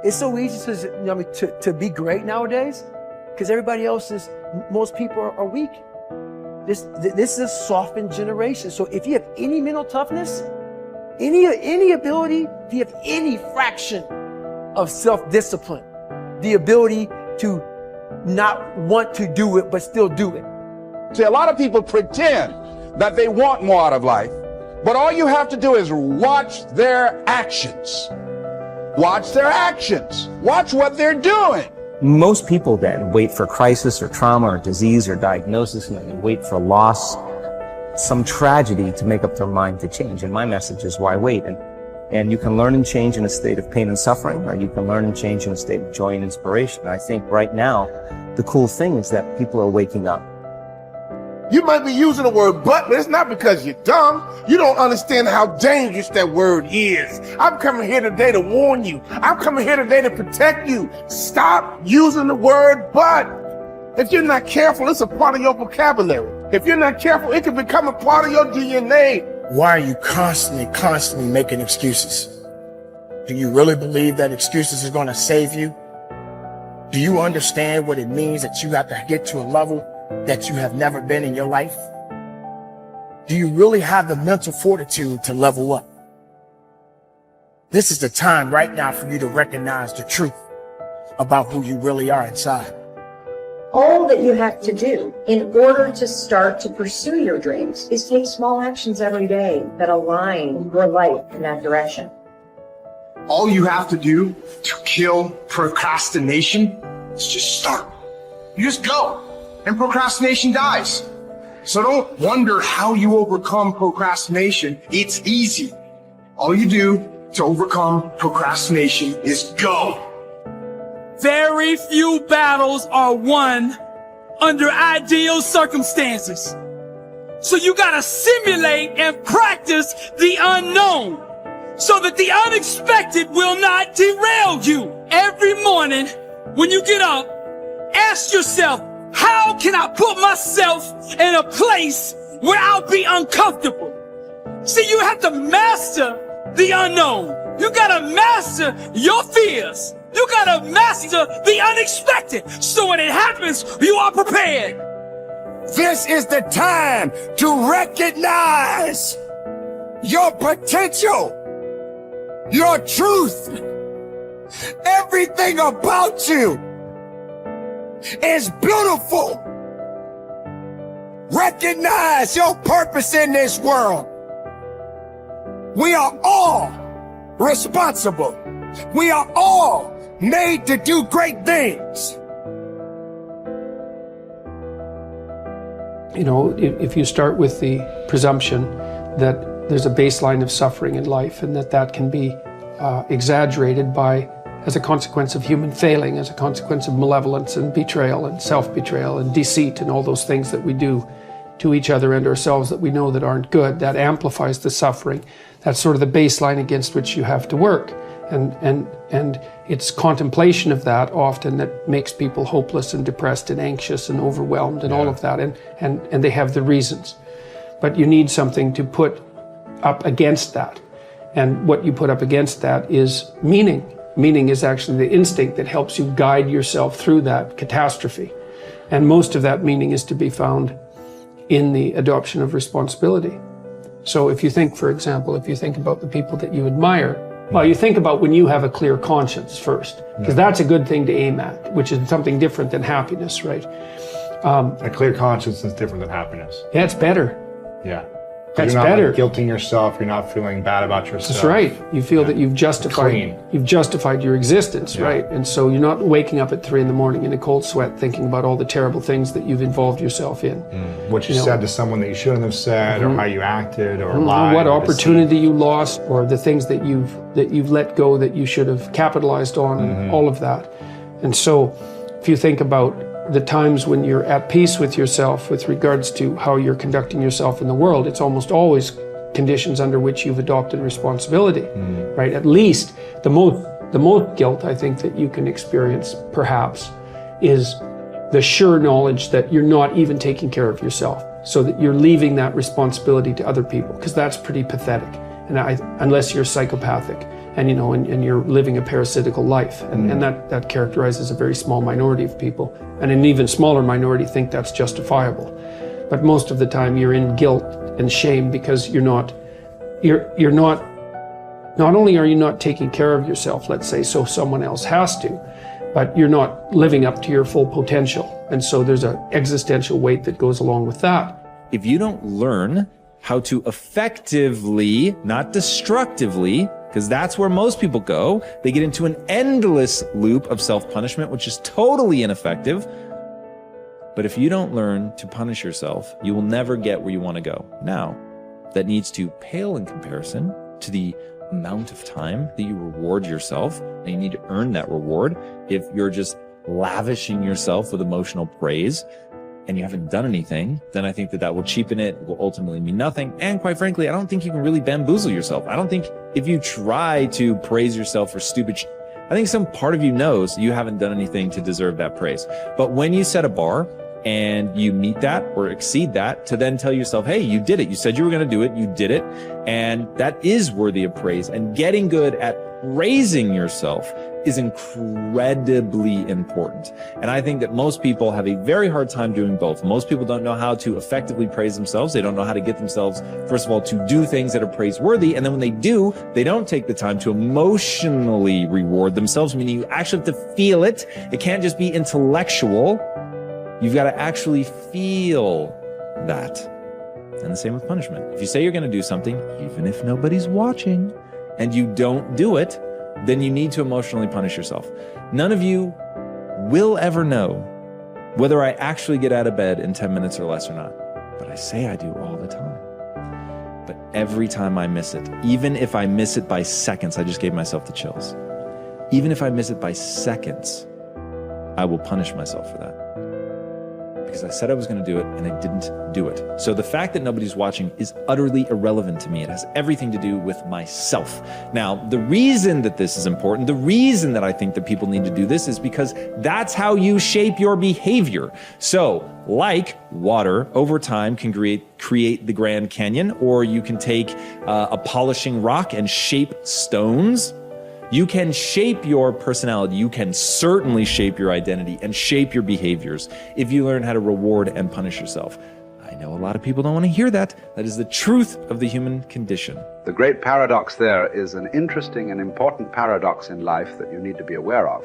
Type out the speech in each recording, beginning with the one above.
It's so easy to be great nowadays because most people are weak. This is a softened generation. So if you have any mental toughness, any ability, if you have any fraction of self-discipline, the ability to not want to do it, but still do it. See, a lot of people pretend that they want more out of life, but all you have to do is watch their actions. Watch their actions. Watch what they're doing. Most people then wait for crisis or trauma or disease or diagnosis, and then they wait for loss, some tragedy to make up their mind to change. And my message is, why wait? And you can learn and change in a state of pain and suffering, or you can learn and change in a state of joy and inspiration. And I think right now, the cool thing is that people are waking up. You might be using the word but it's not because you're dumb. You don't understand how dangerous that word is. I'm coming here today to warn you. I'm coming here today to protect you. Stop using the word but. If you're not careful, it's a part of your vocabulary. If you're not careful, it can become a part of your DNA. Why are you constantly making excuses? Do you really believe that excuses are going to save you? Do you understand what it means that you have to get to a level that you have never been in your life? Do you really have the mental fortitude to level up? This is the time right now for you to recognize the truth about who you really are inside. All that you have to do in order to start to pursue your dreams is take small actions every day that align your life in that direction. All you have to do to kill procrastination is just start. You just go, and procrastination dies. So don't wonder how you overcome procrastination. It's easy. All you do to overcome procrastination is go. Very few battles are won under ideal circumstances. So you gotta simulate and practice the unknown so that the unexpected will not derail you. Every morning when you get up, ask yourself, how can I put myself in a place where I'll be uncomfortable? See, you have to master the unknown. You gotta master your fears. You gotta master the unexpected, so when it happens, you are prepared. This is the time to recognize your potential, your truth. Everything about you is beautiful. Recognize your purpose in this world. We are all responsible. We are all made to do great things. You know, if you start with the presumption that there's a baseline of suffering in life and that can be exaggerated as a consequence of human failing, as a consequence of malevolence and betrayal and self-betrayal and deceit and all those things that we do to each other and ourselves that we know that aren't good, that amplifies the suffering. That's sort of the baseline against which you have to work. And it's contemplation of that often that makes people hopeless and depressed and anxious and overwhelmed and all of that, and they have the reasons. But you need something to put up against that. And what you put up against that is meaning. Meaning is actually the instinct that helps you guide yourself through that catastrophe. And most of that meaning is to be found in the adoption of responsibility. So if you think, for example, if you think about the people that you admire, well, you think about when you have a clear conscience first, because that's a good thing to aim at, which is something different than happiness, right? A clear conscience is different than happiness. Yeah, it's better. Yeah. That's you're not better. Like guilting yourself. You're not feeling bad about yourself. That's right. You feel that you've justified your existence, right? And so you're not waking up at 3 a.m. in a cold sweat thinking about all the terrible things that you've involved yourself in. What you said to someone that you shouldn't have said, or how you acted, or lied. What opportunity you lost, or the things that you've let go that you should have capitalized on, and all of that. And so if you think about the times when you're at peace with yourself with regards to how you're conducting yourself in the world, it's almost always conditions under which you've adopted responsibility, right? At least the most guilt I think that you can experience perhaps is the sure knowledge that you're not even taking care of yourself, so that you're leaving that responsibility to other people, because that's pretty pathetic, and unless you're psychopathic. and you're living a parasitical life, and that characterizes a very small minority of people, and an even smaller minority think that's justifiable. But most of the time you're in guilt and shame because not only are you not taking care of yourself, let's say, so someone else has to, but you're not living up to your full potential. And so there's an existential weight that goes along with that. If you don't learn how to effectively, not destructively, because that's where most people go, they get into an endless loop of self-punishment, which is totally ineffective. But if you don't learn to punish yourself, you will never get where you want to go. Now, that needs to pale in comparison to the amount of time that you reward yourself, and you need to earn that reward. If you're just lavishing yourself with emotional praise and you haven't done anything, then I think that will cheapen it, will ultimately mean nothing. And quite frankly, I don't think you can really bamboozle yourself. I don't think if you try to praise yourself for stupid I think some part of you knows you haven't done anything to deserve that praise. But when you set a bar and you meet that or exceed that, to then tell yourself, hey, you did it. You said you were going to do it. You did it. And that is worthy of praise. And getting good at praising yourself is incredibly important. And I think that most people have a very hard time doing both. Most people don't know how to effectively praise themselves. They don't know how to get themselves, first of all, to do things that are praiseworthy. And then when they do, they don't take the time to emotionally reward themselves, meaning you actually have to feel it. It can't just be intellectual. You've got to actually feel that. And the same with punishment. If you say you're going to do something, even if nobody's watching, and you don't do it, then you need to emotionally punish yourself. None of you will ever know whether I actually get out of bed in 10 minutes or less or not. But I say I do all the time. But every time I miss it, even if I miss it by seconds, I just gave myself the chills. Even if I miss it by seconds, I will punish myself for that. Because I said I was going to do it and I didn't do it. So the fact that nobody's watching is utterly irrelevant to me. It has everything to do with myself. Now, the reason that this is important, the reason that I think that people need to do this is because that's how you shape your behavior. So, like water, over time can create the Grand Canyon, or you can take a polishing rock and shape stones. You can shape your personality. You can certainly shape your identity and shape your behaviors if you learn how to reward and punish yourself. I know a lot of people don't want to hear that. That is the truth of the human condition. The great paradox there is an interesting and important paradox in life that you need to be aware of.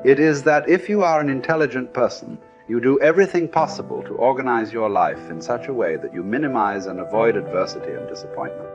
It is that if you are an intelligent person, you do everything possible to organize your life in such a way that you minimize and avoid adversity and disappointment.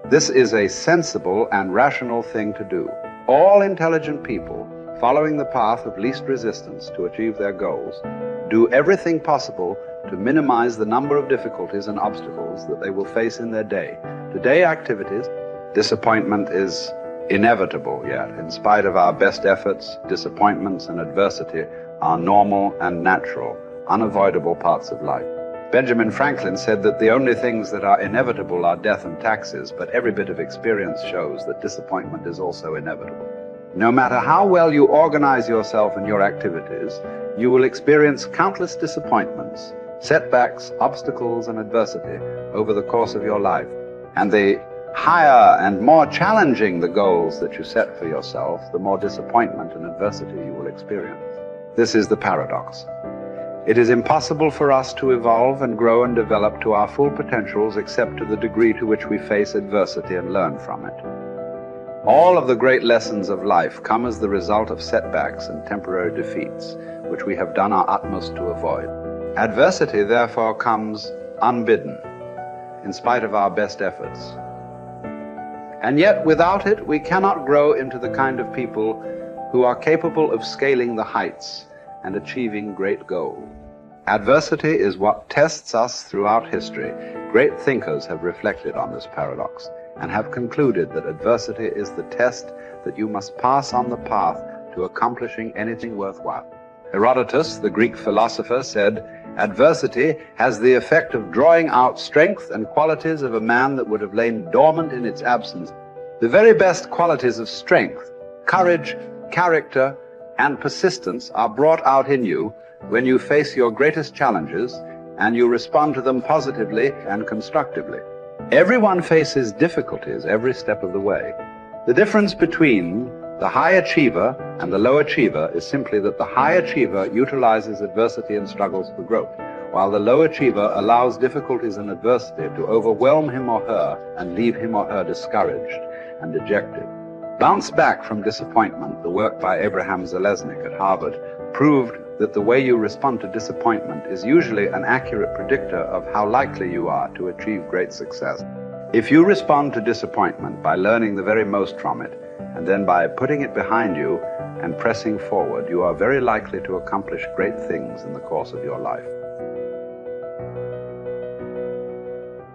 This is a sensible and rational thing to do. All intelligent people, following the path of least resistance to achieve their goals, do everything possible to minimize the number of difficulties and obstacles that they will face in their day. Today activities, disappointment is inevitable yet. In spite of our best efforts, disappointments and adversity are normal and natural, unavoidable parts of life. Benjamin Franklin said that the only things that are inevitable are death and taxes, but every bit of experience shows that disappointment is also inevitable. No matter how well you organize yourself and your activities, you will experience countless disappointments, setbacks, obstacles, and adversity over the course of your life. And the higher and more challenging the goals that you set for yourself, the more disappointment and adversity you will experience. This is the paradox. It is impossible for us to evolve and grow and develop to our full potentials except to the degree to which we face adversity and learn from it. All of the great lessons of life come as the result of setbacks and temporary defeats, which we have done our utmost to avoid. Adversity, therefore, comes unbidden, in spite of our best efforts. And yet, without it, we cannot grow into the kind of people who are capable of scaling the heights and achieving great goals. Adversity is what tests us throughout history. Great thinkers have reflected on this paradox and have concluded that adversity is the test that you must pass on the path to accomplishing anything worthwhile. Herodotus, the Greek philosopher, said, "Adversity has the effect of drawing out strength and qualities of a man that would have lain dormant in its absence." The very best qualities of strength, courage, character, and persistence are brought out in you when you face your greatest challenges and you respond to them positively and constructively. Everyone faces difficulties every step of the way. The difference between the high achiever and the low achiever is simply that the high achiever utilizes adversity and struggles for growth, while the low achiever allows difficulties and adversity to overwhelm him or her and leave him or her discouraged and dejected. Bounce Back from Disappointment, the work by Abraham Zeleznik at Harvard, proved that the way you respond to disappointment is usually an accurate predictor of how likely you are to achieve great success. If you respond to disappointment by learning the very most from it, and then by putting it behind you and pressing forward, you are very likely to accomplish great things in the course of your life.